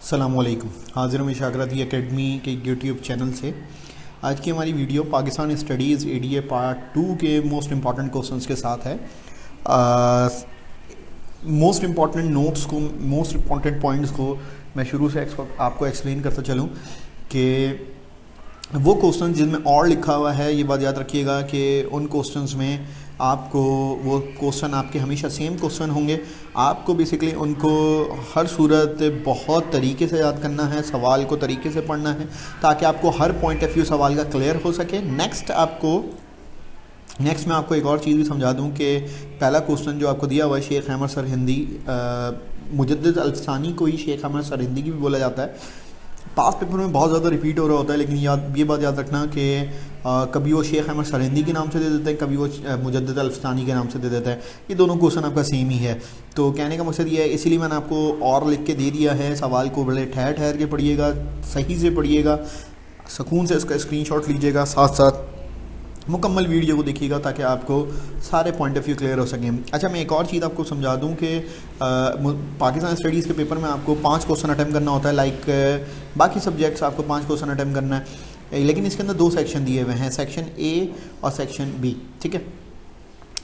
अस्सलामुअलैकुम। हाज़िर हूँ इशाकराती एकेडमी के यूट्यूब चैनल से। आज की हमारी video Pakistan studies ADA part 2 के मोस्ट इम्पॉर्टेंट क्वेश्चंस के साथ है। मोस्ट इम्पॉर्टेंट नोट्स को, मोस्ट इम्पॉर्टेंट पॉइंट्स को मैं शुरू से आपको एक्सप्लेन करता चलूँ कि वो क्वेश्चन जिनमें और लिखा हुआ है, ये बात याद रखिएगा कि उन क्वेश्चंस में आपको वो क्वेश्चन आपके हमेशा सेम क्वेश्चन होंगे। आपको बेसिकली उनको हर सूरत बहुत तरीके से याद करना है, सवाल को तरीके से पढ़ना है ताकि आपको हर पॉइंट ऑफ व्यू सवाल का क्लियर हो सके। नेक्स्ट मैं आपको एक और चीज़ भी समझा दूं कि पहला क्वेश्चन जो आपको दिया हुआ है शेख अहमद सरहिंदी, मुजद्दिद अल्फसानी को ही शेख अहमद सरहिंदी की भी बोला जाता है। पास पेपर में बहुत ज़्यादा रिपीट हो रहा होता है, लेकिन ये बात याद रखना कि कभी वो शेख अहमद सरहिंदी के नाम से दे देते हैं, कभी वो मुजद्दिद अल्फसानी के नाम से दे देता है। ये दोनों क्वेश्चन आपका सेम ही है। तो कहने का मकसद ये है, इसीलिए मैंने आपको और लिख के दे दिया है। सवाल को बड़े ठहर ठहर के पढ़िएगा, सही से पढ़िएगा, सुकून से इसका स्क्रीनशॉट लीजिएगा, साथ साथ मुकम्मल वीडियो को देखिएगा ताकि आपको सारे पॉइंट ऑफ व्यू क्लियर हो सकें। अच्छा, मैं एक और चीज़ आपको समझा दूं कि पाकिस्तान स्टडीज़ के पेपर में आपको 5 क्वेश्चन अटैम्प्ट करना होता है। लाइक बाकी सब्जेक्ट्स आपको 5 क्वेश्चन अटैम्प्ट करना है, लेकिन इसके अंदर 2 सेक्शन दिए हुए हैं, सेक्शन ए और सेक्शन बी। ठीक है,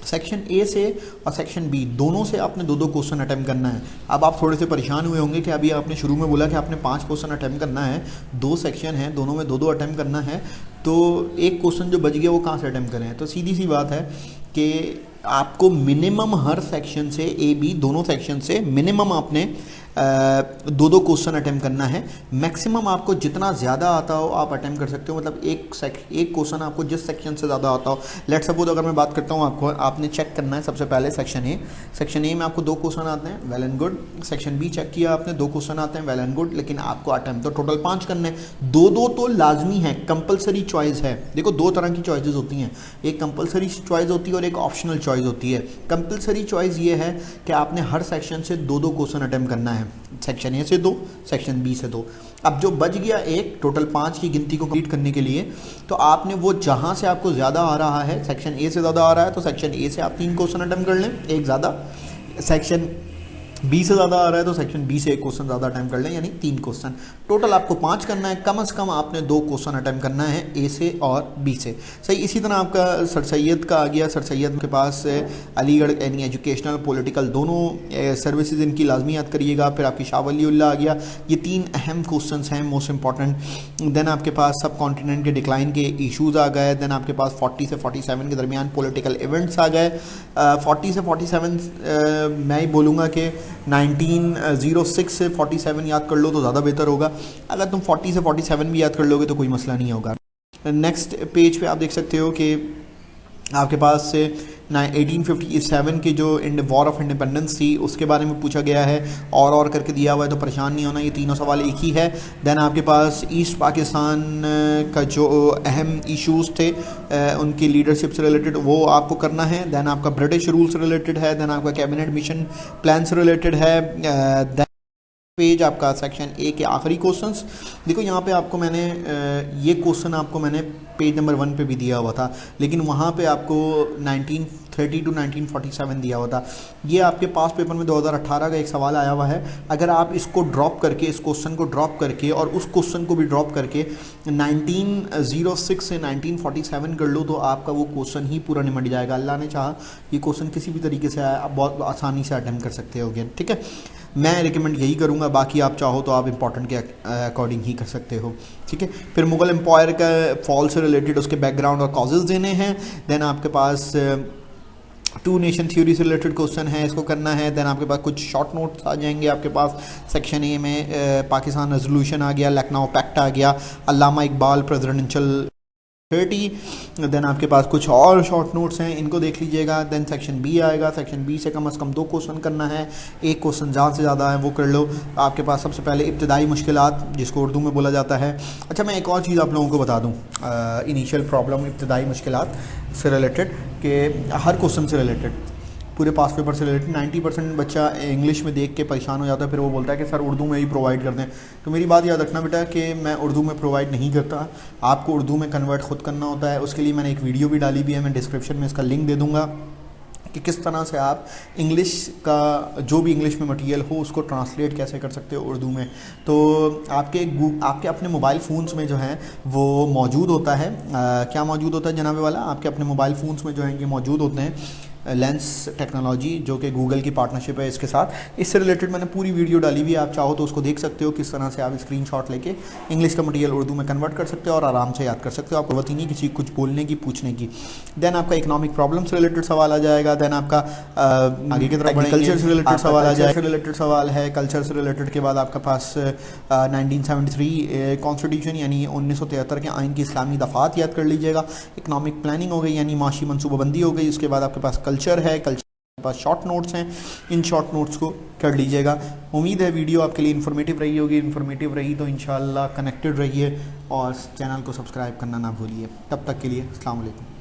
सेक्शन ए से और सेक्शन बी दोनों से आपने 2-2 क्वेश्चन अटैम्प्ट करना है। अब आप थोड़े से परेशान हुए होंगे कि अभी आपने शुरू में बोला कि आपने 5 क्वेश्चन अटैम्प्ट करना है, 2 सेक्शन हैं, दोनों में 2-2 अटैम्प्ट करना है, तो एक क्वेश्चन जो बच गया वो कहाँ से अटैम्प्ट करें। तो सीधी सी बात है कि आपको मिनिमम हर सेक्शन से, ए बी दोनों सेक्शन से मिनिमम आपने 2-2 क्वेश्चन अटैम्प्ट करना है। मैक्सिमम आपको जितना ज़्यादा आता हो आप अटैम्प्ट कर सकते हो, मतलब एक क्वेश्चन आपको जिस सेक्शन से ज़्यादा आता हो। लेट सपोज अगर मैं बात करता हूँ, आपने चेक करना है सबसे पहले सेक्शन ए में आपको 2 क्वेश्चन आते हैं, well and good. Section B check किया आपने, 2 क्वेश्चन आते हैं, वेल एंड गुड, लेकिन आपको अटैम्प्ट तो टोटल 5 करने हैं। 2-2 तो लाजमी है, कंपलसरी चॉइस है। देखो 2 तरह की चॉइसेस होती हैं, एक कंपलसरी चॉइस होती है और एक ऑप्शनल चॉइस होती है। कंपलसरी चॉइस ये है कि आपने हर सेक्शन से 2-2 क्वेश्चन अटैम्प्ट करना है, सेक्शन ए से 2, सेक्शन बी से 2। अब जो बच गया एक, टोटल 5 की गिनती को कंप्लीट करने के लिए, तो आपने वो जहां से आपको ज़्यादा आ रहा है, सेक्शन ए से ज़्यादा आ रहा है तो सेक्शन ए से आप 3 क्वेश्चन अटैम्प्ट कर लें, एक ज़्यादा। सेक्शन बी से ज़्यादा आ रहा है तो सेक्शन बी से 1 क्वेश्चन ज़्यादा अटैम्प्ट कर लें, यानी 3 क्वेश्चन। टोटल आपको 5 करना है, कम से कम आपने 2 क्वेश्चन अटैम्प्ट करना है ए से और बी से। सही इसी तरह आपका सर सैयद का आ गया। सर सैयद के पास अलीगढ़ यानी एजुकेशनल पॉलिटिकल दोनों सर्विसेज इनकी लाजमी याद करिएगा। फिर आपकी शाह वलीउल्लाह आ गया। ये 3 अहम क्वेश्चन हैं, मोस्ट इंपॉर्टेंट। देन आपके पास सब कॉन्टिनेंट के डिक्लाइन के इशूज़ आ गए। देन आपके पास 40 से 47 के दरमियान पॉलिटिकल इवेंट्स आ गए। 40 से 47 मैं ही बोलूँगा कि 1906 से 47 याद कर लो तो ज़्यादा बेहतर होगा। अगर तुम 40 से 47 भी याद कर लोगे तो कोई मसला नहीं होगा। नेक्स्ट पेज पे आप देख सकते हो कि आपके पास से 1857 की जो वॉर ऑफ इंडिपेंडेंस थी उसके बारे में पूछा गया है, और करके दिया हुआ है, तो परेशान नहीं होना, ये तीनों सवाल एक ही है। देन आपके पास ईस्ट पाकिस्तान का जो अहम इश्यूज़ थे उनकी लीडरशिप से रिलेटेड वो आपको करना है। देन आपका ब्रिटिश रूल से रिलेटेड है। देन आपका कैबिनेट मिशन प्लान से रिलेटेड है। पेज आपका सेक्शन ए के आखिरी क्वेश्चंस देखो, यहाँ पे आपको मैंने ये क्वेश्चन आपको मैंने पेज नंबर 1 पे भी दिया हुआ था, लेकिन वहाँ पे आपको 1930 टू 1947 दिया हुआ था। ये आपके पास पेपर में 2018 का एक सवाल आया हुआ है। अगर आप इसको ड्रॉप करके, इस क्वेश्चन को ड्रॉप करके और उस क्वेश्चन को भी ड्रॉप करके 1906 से 1947 कर लो तो आपका वो क्वेश्चन ही पूरा निमट जाएगा। अल्लाह ने चाहा ये क्वेश्चन किसी भी तरीके से आया, आप बहुत आसानी से अटैम्प्ट कर सकते हो। ठीक है, मैं रिकमेंड यही करूँगा, बाकी आप चाहो तो आप इंपॉर्टेंट के अकॉर्डिंग ही कर सकते हो। ठीक है, फिर मुग़ल एम्पायर का फॉल से रिलेटेड उसके बैकग्राउंड और कॉजेज़ देने हैं। देन आपके पास 2 नेशन थ्योरी से रिलेटेड क्वेश्चन है, इसको करना है। देन आपके पास कुछ शॉर्ट नोट्स आ जाएंगे आपके पास। सेक्शन ए में पाकिस्तान रेजोल्यूशन आ गया, लखनऊ पैक्ट आ गया, अल्लामा इकबाल प्रेसिडेंशियल 30। देन आपके पास कुछ और शॉर्ट नोट्स हैं, इनको देख लीजिएगा। देन सेक्शन बी आएगा, सेक्शन बी से कम 2 क्वेश्चन करना है, एक क्वेश्चन ज़्यादा से ज़्यादा है वो कर लो। आपके पास सबसे पहले इब्तदाई मुश्किलात, जिसको उर्दू में बोला जाता है। अच्छा, मैं एक और चीज़ आप लोगों को बता दूँ, इनिशियल प्रॉब्लम इब्तदाई मुश्किलात से रिलेटेड कि हर क्वेश्चन से रिलेटेड, पूरे पास पेपर से रिलेटेड 90% बच्चा इंग्लिश में देख के परेशान हो जाता है, फिर वो बोलता है कि सर उर्दू में ही प्रोवाइड कर दें। तो मेरी बात याद रखना बेटा कि मैं उर्दू में प्रोवाइड नहीं करता, आपको उर्दू में कन्वर्ट खुद करना होता है। उसके लिए मैंने एक वीडियो भी डाली भी है, मैं डिस्क्रिप्शन में इसका लिंक दे दूँगा। कि किस तरह से आप इंग्लिश का जो भी इंग्लिश में मटेरियल हो उसको ट्रांसलेट कैसे कर सकते हो उर्दू में। तो आपके अपने मोबाइल फ़ोन्स में जो है वो मौजूद होता है। क्या मौजूद होता है जनाबे वाला, आपके अपने मोबाइल फ़ोन्स में जो है ये मौजूद होते हैं लेंस टेक्नोलॉजी, जो कि गूगल की पार्टनरशिप है इसके साथ। इससे रिलेटेड मैंने पूरी वीडियो डाली हुई है, आप चाहो तो उसको देख सकते हो, किस तरह से आप स्क्रीनशॉट लेके इंग्लिश का मटेरियल उर्दू में कन्वर्ट कर सकते हो और आराम से याद कर सकते हो। आपको ज़रूरत ही नहीं किसी कुछ बोलने की, पूछने की। देन आपका इकोनॉमिक प्रॉब्लम से रिलेटेड सवाल आ जाएगा। देन आपका आगे की तरफ कल्चर से रिलेटेड सवाल आ जाएगा, रिलेटेड सवाल है। कल्चर से रिलेटेड के बाद आपके पास 1973 कॉन्स्टिट्यूशन यानी 1973 के आइन की इस्लामी दफ़ात याद कर लीजिएगा। इकोनॉमिक प्लानिंग हो गई यानी माशी मनसूबाबंदी हो गई। उसके बाद आपके पास कल्चर है, कल्चर के पास शॉर्ट नोट्स हैं, इन शॉर्ट नोट्स को कर लीजिएगा। उम्मीद है वीडियो आपके लिए इन्फॉर्मेटिव रही होगी। इन्फॉर्मेटिव रही तो इंशाल्लाह कनेक्टेड रहिए और चैनल को सब्सक्राइब करना ना भूलिए। तब तक के लिए अस्सलाम वालेकुम।